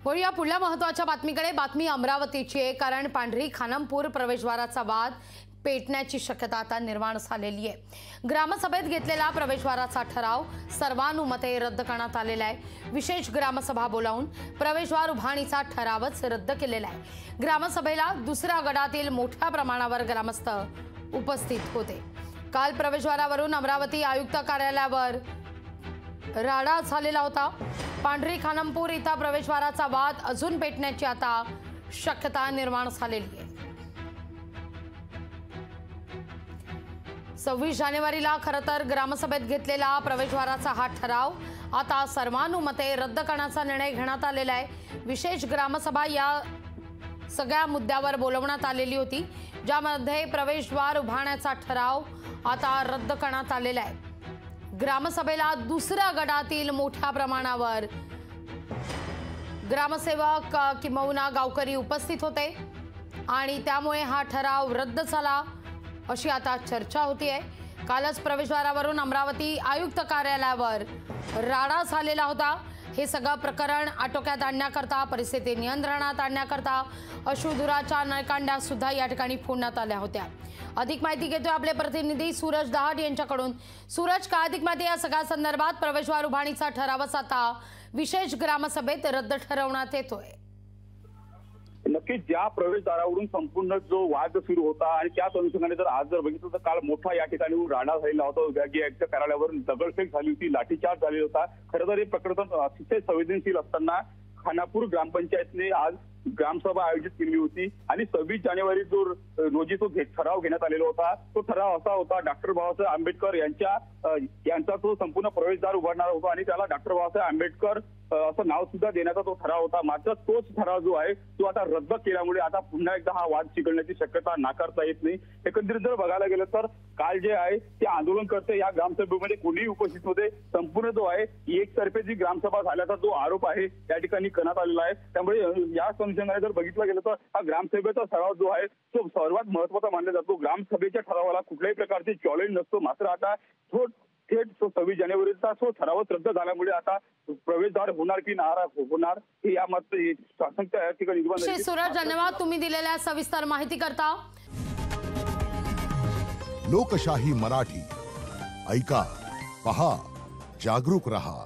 वळूया पुढल्या महत्त्वाच्या बातमीकडे। बातमी अमरावतीची आहे, कारण पांढरी खानमपूर प्रवेशद्वाराचा वाद पेटण्याची शक्यता आता निर्माण झालेली आहे। ग्रामसभेत घेतलेला प्रवेशद्वाराचा ठराव सर्वानुमते रद्द करण्यात आलेला आहे। विशेष ग्रामसभा बोलावून प्रवेशद्वार उभारणीचा ठरावच रद्द केलेला आहे। ग्रामसभेला दुसऱ्या गटातील मोठ्या प्रमाणावर ग्रामस्थ उपस्थित होते। काल प्रवेशद्वारावरून अमरावती आयुक्त कार्यालयावर राडा झालेला होता। पांढरी खानमपूर इथं प्रवेशद्वाराचा वाद अजून पेटण्याची आता शक्यता निर्माण झालेली आहे। 26 जानेवारीला खरं तर ग्रामसभेत घेतलेला प्रवेशद्वाराचा हा ठराव आता सर्वानुमते रद्द करण्याचा निर्णय घेण्यात आलेला आहे। विशेष ग्रामसभा या सगळ्या मुद्द्यावर बोलवण्यात आलेली होती, ज्यामध्ये प्रवेशद्वार उभारण्याचा ठराव आता रद्द करण्यात आलेला आहे। ग्रामसभेला दुसऱ्या गटातील मोठ्या प्रमाणावर ग्रामसेवक किंवा गावकरी उपस्थित होते आणि त्यामुळे हा ठराव रद्द झाला अशी आता चर्चा होतीये। कालच प्रवेशद्वारावरून अमरावती आयुक्त कार्यालयावर राडा झालेला होता। हे सगळं प्रकरण आटोक्यात आणण्याकरता, परिस्थिती नियंत्रणात आणण्याकरता अश्रुधुराच्या नळकांड्या सुद्धा या ठिकाणी फोडण्यात आल्या होत्या। अधिक माहिती घेतोय आपले प्रतिनिधी सूरज दहाट यांच्याकडून। सूरज, काय अधिक माहिती या सगळ्या संदर्भात? प्रवेशद्वार उभारणीचा ठरावच आता विशेष ग्रामसभेत रद्द ठरवण्यात येतोय। नक्कीच ज्या प्रवेशद्वारावरून संपूर्ण जो वाद सुरू होता आणि त्याच अनुषंगाने जर आज जर बघितलं तर काल मोठा या ठिकाणी राडा झालेला होता। विभागीय आयुक्त कार्यालयावर दगडफेक झाली होती, लाठीचार्ज झालेला होता। खरं तर हे प्रकरण अतिशय संवेदनशील असताना खानापूर ग्रामपंचायतने आज ग्रामसभा आयोजित केली होती आणि 26 जानेवारी रोजी तो ठराव घेण्यात आलेला होता। तो ठराव असा होता, डॉक्टर बाबासाहेब आंबेडकर यांचा तो संपूर्ण प्रवेशद्वार उभारणार होता आणि त्याला डॉक्टर बाबासाहेब आंबेडकर असं नाव सुद्धा देण्याचा तो ठराव होता। मात्र तोच ठराव जो आहे तो आता रद्द केल्यामुळे आता पुन्हा एकदा हा वाद चिघळण्याची शक्यता नाकारता येत नाही। एकंदरीत जर बघायला गेलं तर काल जे आहे ते आंदोलनकर्ते या ग्रामसभेमध्ये कोणीही उपस्थित होते। संपूर्ण जो आहे एकतर्फे जी ग्रामसभा झाल्याचा जो आरोप आहे त्या ठिकाणी करण्यात आलेला आहे। त्यामुळे या अनुषंगाने जर बघितलं गेलं तर हा ग्रामसभेचा ठराव जो आहे तो सर्वात महत्त्वाचा मानला जातो। ग्रामसभेच्या ठरावाला कुठल्याही प्रकारचे चॅलेंज नसतो। मात्र आता थेट 26 जानेवारीचा तो ठरावच रद्द झाल्यामुळे आता प्रवेशद्वार होणार की नाही होणार हे यामध्ये साशंकता या ठिकाणी निर्माण झाली। सूरज, धन्यवाद तुम्ही दिलेल्या सविस्तर माहिती करता। लोकशाही मराठी ऐका, पहा, जागरूक रहा।